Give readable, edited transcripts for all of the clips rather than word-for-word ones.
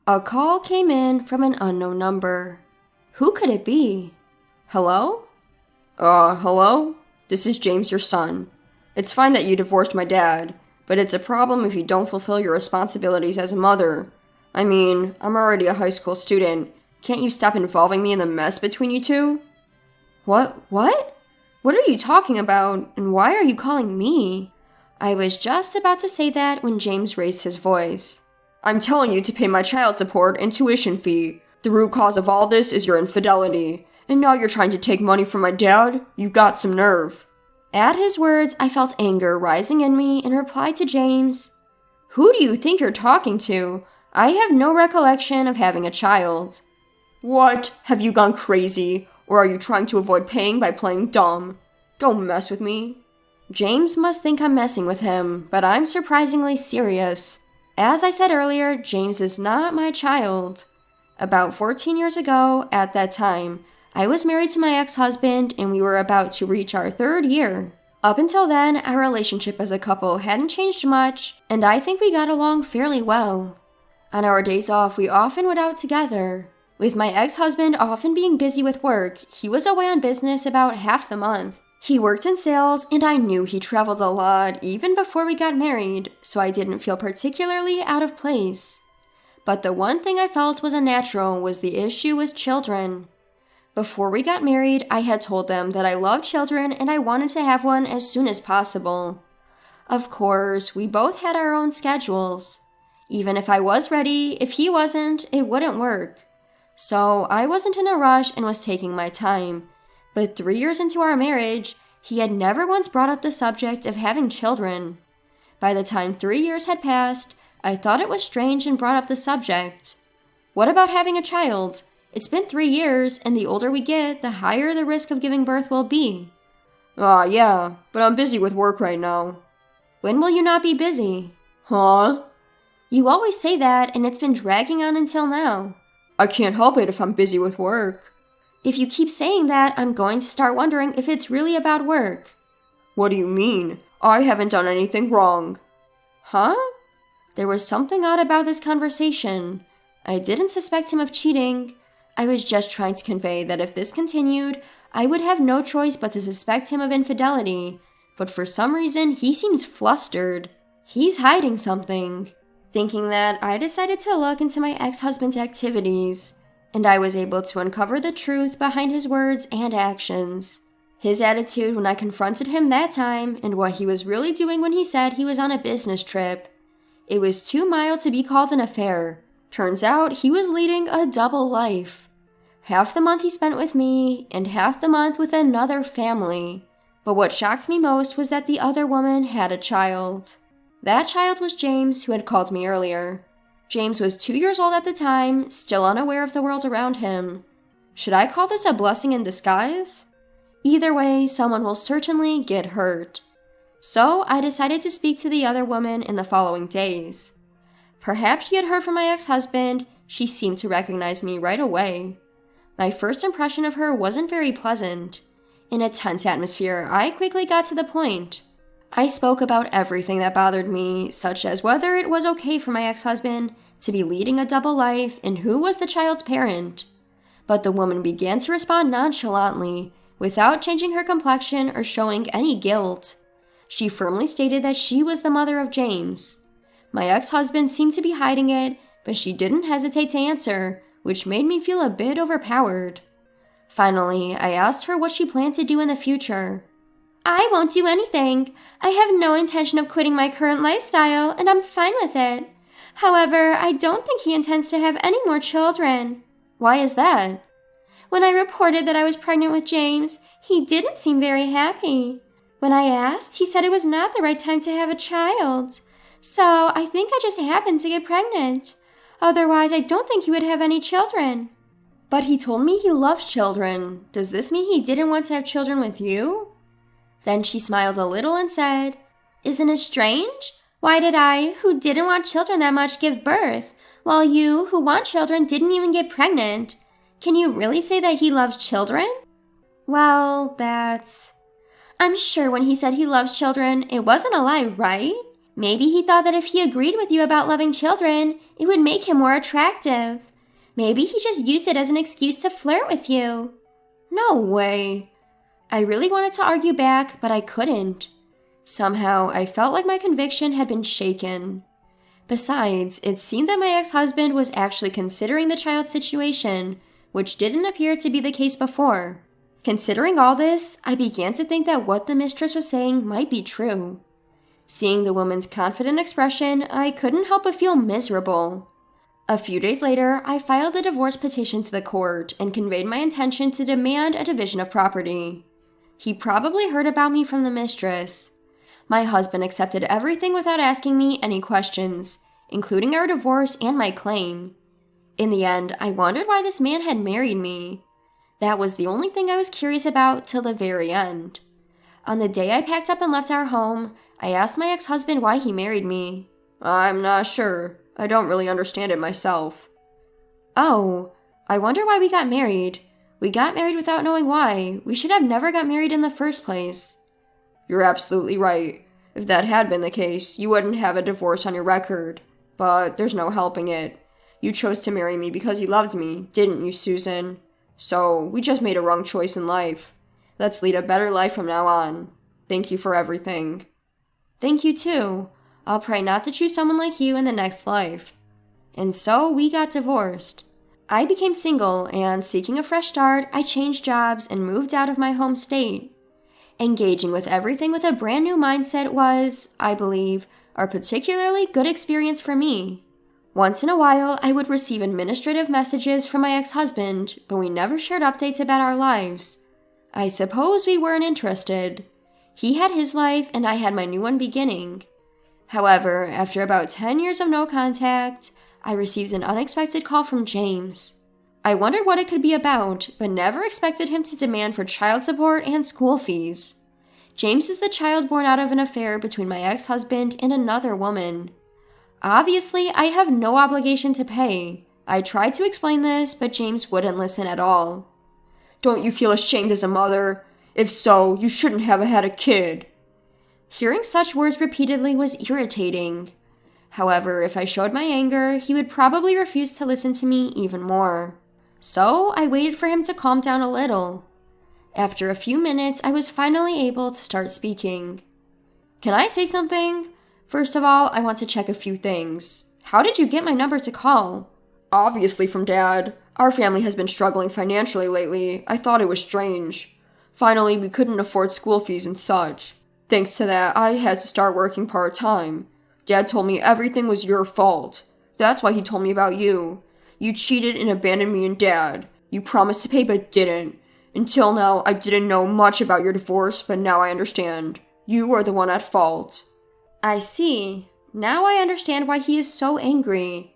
A call came in from an unknown number. Who could it be? Hello? Hello? This is James, your son. It's fine that you divorced my dad, but it's a problem if you don't fulfill your responsibilities as a mother. I mean, I'm already a high school student. Can't you stop involving me in the mess between you two? What? What are you talking about, and why are you calling me? I was just about to say that when James raised his voice. I'm telling you to pay my child support and tuition fee. The root cause of all this is your infidelity. And now you're trying to take money from my dad? You've got some nerve. At his words, I felt anger rising in me and replied to James, Who do you think you're talking to? I have no recollection of having a child. What? Have you gone crazy? Or are you trying to avoid paying by playing dumb? Don't mess with me. James must think I'm messing with him, but I'm surprisingly serious. As I said earlier, James is not my child. About 14 years ago, at that time, I was married to my ex-husband and we were about to reach our 3rd year. Up until then, our relationship as a couple hadn't changed much, and I think we got along fairly well. On our days off, we often went out together. With my ex-husband often being busy with work, he was away on business about half the month. He worked in sales, and I knew he traveled a lot even before we got married, so I didn't feel particularly out of place. But the one thing I felt was unnatural was the issue with children. Before we got married, I had told them that I loved children and I wanted to have one as soon as possible. Of course, we both had our own schedules. Even if I was ready, if he wasn't, it wouldn't work. So I wasn't in a rush and was taking my time. But 3 years into our marriage, he had never once brought up the subject of having children. By the time 3 years had passed, I thought it was strange and brought up the subject. What about having a child? It's been 3 years, and the older we get, the higher the risk of giving birth will be. Yeah, but I'm busy with work right now. When will you not be busy? Huh? You always say that, and it's been dragging on until now. I can't help it if I'm busy with work. If you keep saying that, I'm going to start wondering if it's really about work. What do you mean? I haven't done anything wrong. Huh? There was something odd about this conversation. I didn't suspect him of cheating. I was just trying to convey that if this continued, I would have no choice but to suspect him of infidelity. But for some reason, he seems flustered. He's hiding something. Thinking that, I decided to look into my ex-husband's activities, and I was able to uncover the truth behind his words and actions. His attitude when I confronted him that time, and what he was really doing when he said he was on a business trip. It was too mild to be called an affair. Turns out he was leading a double life. Half the month he spent with me, and half the month with another family. But what shocked me most was that the other woman had a child. That child was James, who had called me earlier. James was 2 years old at the time, still unaware of the world around him. Should I call this a blessing in disguise? Either way, someone will certainly get hurt. So I decided to speak to the other woman in the following days. Perhaps she had heard from my ex-husband. She seemed to recognize me right away. My first impression of her wasn't very pleasant. In a tense atmosphere, I quickly got to the point. I spoke about everything that bothered me, such as whether it was okay for my ex-husband to be leading a double life and who was the child's parent. But the woman began to respond nonchalantly, without changing her complexion or showing any guilt. She firmly stated that she was the mother of James. My ex-husband seemed to be hiding it, but she didn't hesitate to answer, which made me feel a bit overpowered. Finally, I asked her what she planned to do in the future. I won't do anything. I have no intention of quitting my current lifestyle, and I'm fine with it. However, I don't think he intends to have any more children. Why is that? When I reported that I was pregnant with James, he didn't seem very happy. When I asked, he said it was not the right time to have a child. So I think I just happened to get pregnant. Otherwise, I don't think he would have any children. But he told me he loves children. Does this mean he didn't want to have children with you? Then she smiled a little and said, Isn't it strange? Why did I, who didn't want children that much, give birth, while you, who want children, didn't even get pregnant? Can you really say that he loves children? Well, I'm sure when he said he loves children, it wasn't a lie, right? Maybe he thought that if he agreed with you about loving children, it would make him more attractive. Maybe he just used it as an excuse to flirt with you. No way. I really wanted to argue back, but I couldn't. Somehow, I felt like my conviction had been shaken. Besides, it seemed that my ex-husband was actually considering the child's situation, which didn't appear to be the case before. Considering all this, I began to think that what the mistress was saying might be true. Seeing the woman's confident expression, I couldn't help but feel miserable. A few days later, I filed a divorce petition to the court and conveyed my intention to demand a division of property. He probably heard about me from the mistress. My husband accepted everything without asking me any questions, including our divorce and my claim. In the end, I wondered why this man had married me. That was the only thing I was curious about till the very end. On the day I packed up and left our home, I asked my ex-husband why he married me. I'm not sure. I don't really understand it myself. Oh, I wonder why we got married. We got married without knowing why. We should have never got married in the first place. You're absolutely right. If that had been the case, you wouldn't have a divorce on your record. But there's no helping it. You chose to marry me because you loved me, didn't you, Susan? So, we just made a wrong choice in life. Let's lead a better life from now on. Thank you for everything. Thank you too. I'll pray not to choose someone like you in the next life. And so we got divorced. I became single, and seeking a fresh start, I changed jobs and moved out of my home state. Engaging with everything with a brand new mindset was, I believe, a particularly good experience for me. Once in a while, I would receive administrative messages from my ex-husband, but we never shared updates about our lives. I suppose we weren't interested. He had his life, and I had my new one beginning. However, after about 10 years of no contact, I received an unexpected call from James. I wondered what it could be about, but never expected him to demand for child support and school fees. James is the child born out of an affair between my ex-husband and another woman. Obviously, I have no obligation to pay. I tried to explain this, but James wouldn't listen at all. Don't you feel ashamed as a mother? If so, you shouldn't have had a kid. Hearing such words repeatedly was irritating. However, if I showed my anger, he would probably refuse to listen to me even more. So I waited for him to calm down a little. After a few minutes, I was finally able to start speaking. Can I say something? First of all, I want to check a few things. How did you get my number to call? Obviously from Dad. Our family has been struggling financially lately. I thought it was strange. Finally, we couldn't afford school fees and such. Thanks to that, I had to start working part-time. Dad told me everything was your fault. That's why he told me about you. You cheated and abandoned me and Dad. You promised to pay but didn't. Until now, I didn't know much about your divorce, but now I understand. You are the one at fault. I see. Now I understand why he is so angry.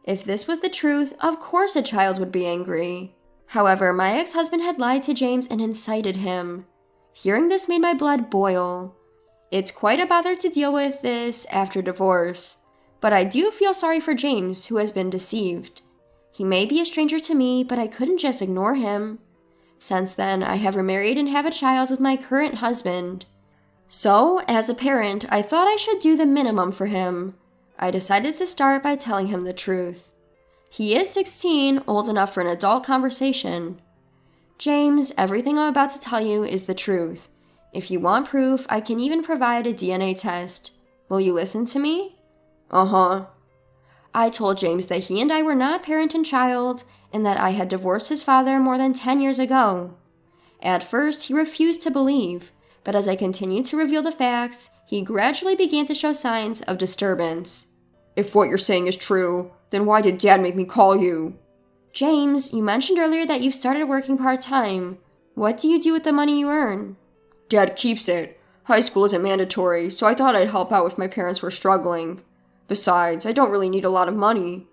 If this was the truth, of course a child would be angry. However, my ex-husband had lied to James and incited him. Hearing this made my blood boil. It's quite a bother to deal with this after divorce, but I do feel sorry for James, who has been deceived. He may be a stranger to me, but I couldn't just ignore him. Since then, I have remarried and have a child with my current husband. So, as a parent, I thought I should do the minimum for him. I decided to start by telling him the truth. He is 16, old enough for an adult conversation. James, everything I'm about to tell you is the truth. If you want proof, I can even provide a DNA test. Will you listen to me? Uh-huh. I told James that he and I were not parent and child, and that I had divorced his father more than 10 years ago. At first, he refused to believe, but as I continued to reveal the facts, he gradually began to show signs of disturbance. If what you're saying is true, then why did Dad make me call you? James, you mentioned earlier that you've started working part-time. What do you do with the money you earn? Dad keeps it. High school isn't mandatory, so I thought I'd help out if my parents were struggling. Besides, I don't really need a lot of money.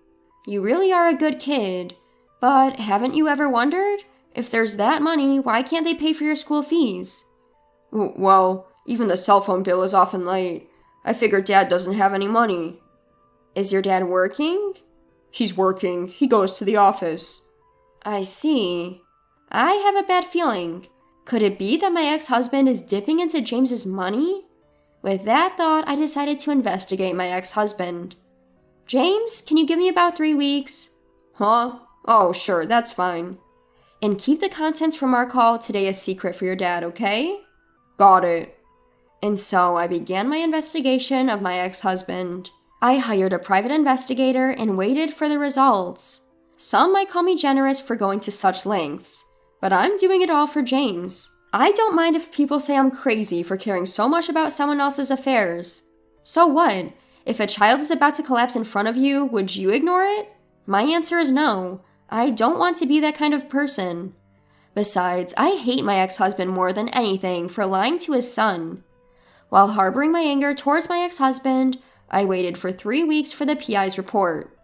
You really are a good kid. But haven't you ever wondered? If there's that money, why can't they pay for your school fees? Well, even the cell phone bill is often late. I figure Dad doesn't have any money. Is your dad working? He's working. He goes to the office. I see. I have a bad feeling. Could it be that my ex-husband is dipping into James's money? With that thought, I decided to investigate my ex-husband. James, can you give me about 3 weeks? Huh? Oh, sure, that's fine. And keep the contents from our call today a secret for your dad, okay? Got it. And so I began my investigation of my ex-husband. I hired a private investigator and waited for the results. Some might call me generous for going to such lengths, but I'm doing it all for James. I don't mind if people say I'm crazy for caring so much about someone else's affairs. So what? If a child is about to collapse in front of you, would you ignore it? My answer is no. I don't want to be that kind of person. Besides, I hate my ex-husband more than anything for lying to his son. While harboring my anger towards my ex-husband, I waited for 3 weeks for the PI's report.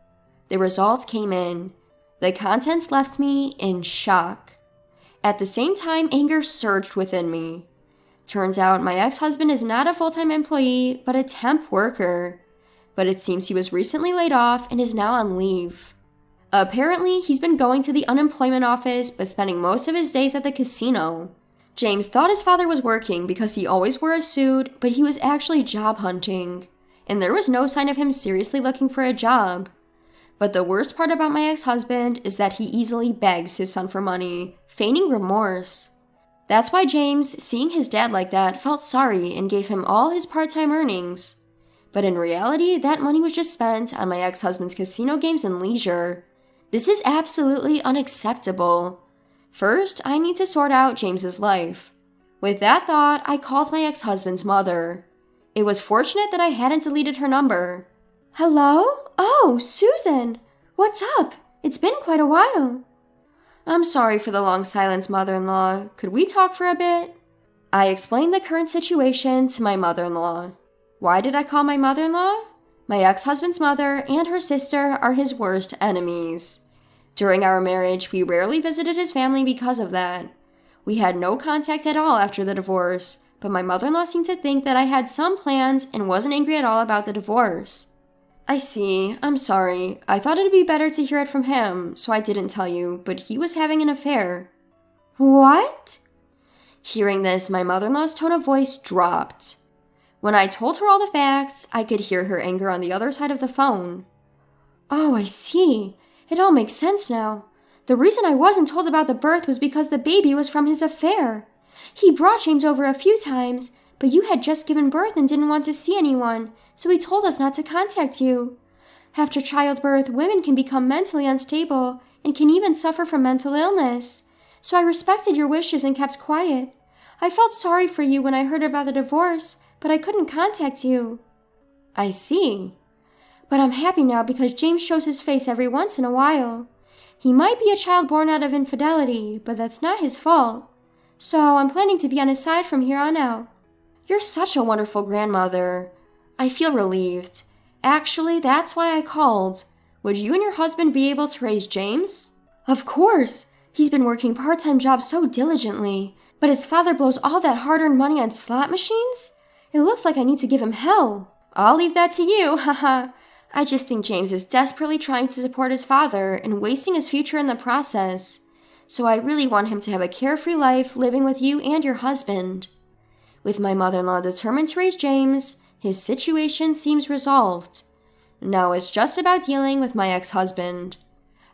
The results came in. The contents left me in shock. At the same time, anger surged within me. Turns out my ex-husband is not a full-time employee, but a temp worker. But it seems he was recently laid off and is now on leave. Apparently, he's been going to the unemployment office, but spending most of his days at the casino. James thought his father was working because he always wore a suit, but he was actually job hunting. And there was no sign of him seriously looking for a job. But the worst part about my ex-husband is that he easily begs his son for money, feigning remorse. That's why James, seeing his dad like that, felt sorry and gave him all his part-time earnings. But in reality, that money was just spent on my ex-husband's casino games and leisure. This is absolutely unacceptable. First, I need to sort out James's life. With that thought, I called my ex-husband's mother. It was fortunate that I hadn't deleted her number. Hello? Oh, Susan! What's up? It's been quite a while. I'm sorry for the long silence, mother-in-law. Could we talk for a bit? I explained the current situation to my mother-in-law. Why did I call my mother-in-law? My ex-husband's mother and her sister are his worst enemies. During our marriage, we rarely visited his family because of that. We had no contact at all after the divorce, but my mother-in-law seemed to think that I had some plans and wasn't angry at all about the divorce. I see. I'm sorry. I thought it'd be better to hear it from him, so I didn't tell you, but he was having an affair. What? Hearing this, my mother-in-law's tone of voice dropped. When I told her all the facts, I could hear her anger on the other side of the phone. Oh, I see. It all makes sense now. The reason I wasn't told about the birth was because the baby was from his affair. He brought James over a few times, but you had just given birth and didn't want to see anyone, so he told us not to contact you. After childbirth, women can become mentally unstable and can even suffer from mental illness. So I respected your wishes and kept quiet. I felt sorry for you when I heard about the divorce, but I couldn't contact you. I see. But I'm happy now because James shows his face every once in a while. He might be a child born out of infidelity, but that's not his fault. So I'm planning to be on his side from here on out. You're such a wonderful grandmother. I feel relieved. Actually, that's why I called. Would you and your husband be able to raise James? Of course. He's been working part-time jobs so diligently, but his father blows all that hard-earned money on slot machines? It looks like I need to give him hell. I'll leave that to you, haha. I just think James is desperately trying to support his father and wasting his future in the process. So I really want him to have a carefree life living with you and your husband. With my mother-in-law determined to raise James, his situation seems resolved. Now it's just about dealing with my ex-husband.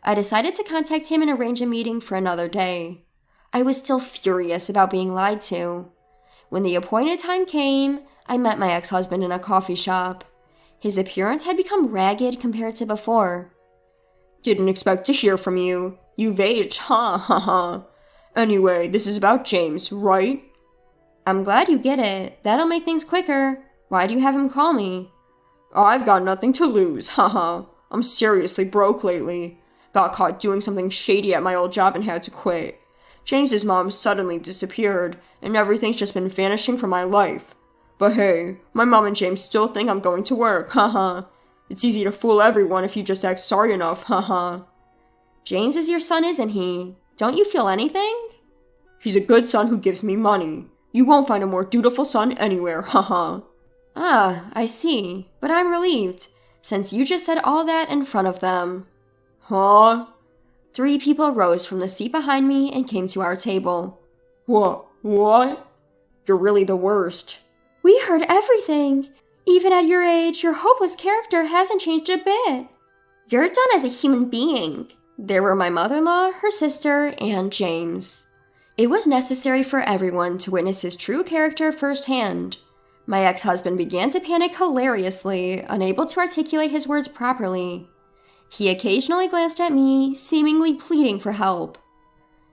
I decided to contact him and arrange a meeting for another day. I was still furious about being lied to. When the appointed time came, I met my ex-husband in a coffee shop. His appearance had become ragged compared to before. Didn't expect to hear from you. You've aged, ha ha ha. Anyway, this is about James, right? I'm glad you get it. That'll make things quicker. Why do you have him call me? I've got nothing to lose, haha. I'm seriously broke lately. Got caught doing something shady at my old job and had to quit. James's mom suddenly disappeared, and everything's just been vanishing from my life. But hey, my mom and James still think I'm going to work, haha. It's easy to fool everyone if you just act sorry enough, haha. James is your son, isn't he? Don't you feel anything? He's a good son who gives me money. You won't find a more dutiful son anywhere, haha. Ah, I see. But I'm relieved, since you just said all that in front of them. Huh? 3 people rose from the seat behind me and came to our table. What? You're really the worst. We heard everything. Even at your age, your hopeless character hasn't changed a bit. You're done as a human being. There were my mother-in-law, her sister, and James. It was necessary for everyone to witness his true character firsthand. My ex-husband began to panic hilariously, unable to articulate his words properly. He occasionally glanced at me, seemingly pleading for help.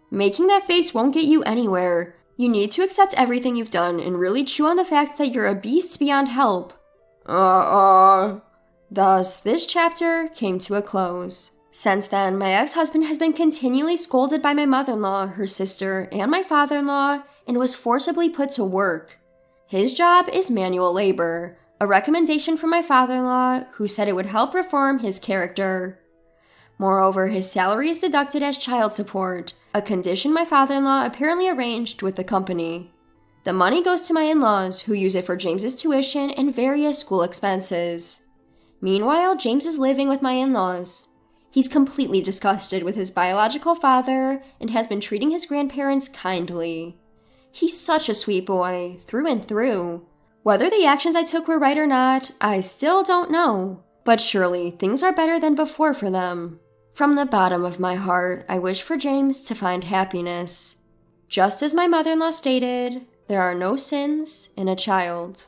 Making that face won't get you anywhere. You need to accept everything you've done and really chew on the fact that you're a beast beyond help. Thus, this chapter came to a close. Since then, my ex-husband has been continually scolded by my mother-in-law, her sister, and my father-in-law, and was forcibly put to work. His job is manual labor, a recommendation from my father-in-law, who said it would help reform his character. Moreover, his salary is deducted as child support, a condition my father-in-law apparently arranged with the company. The money goes to my in-laws, who use it for James's tuition and various school expenses. Meanwhile, James is living with my in-laws. He's completely disgusted with his biological father and has been treating his grandparents kindly. He's such a sweet boy, through and through. Whether the actions I took were right or not, I still don't know. But surely, things are better than before for them. From the bottom of my heart, I wish for James to find happiness. Just as my mother-in-law stated, there are no sins in a child.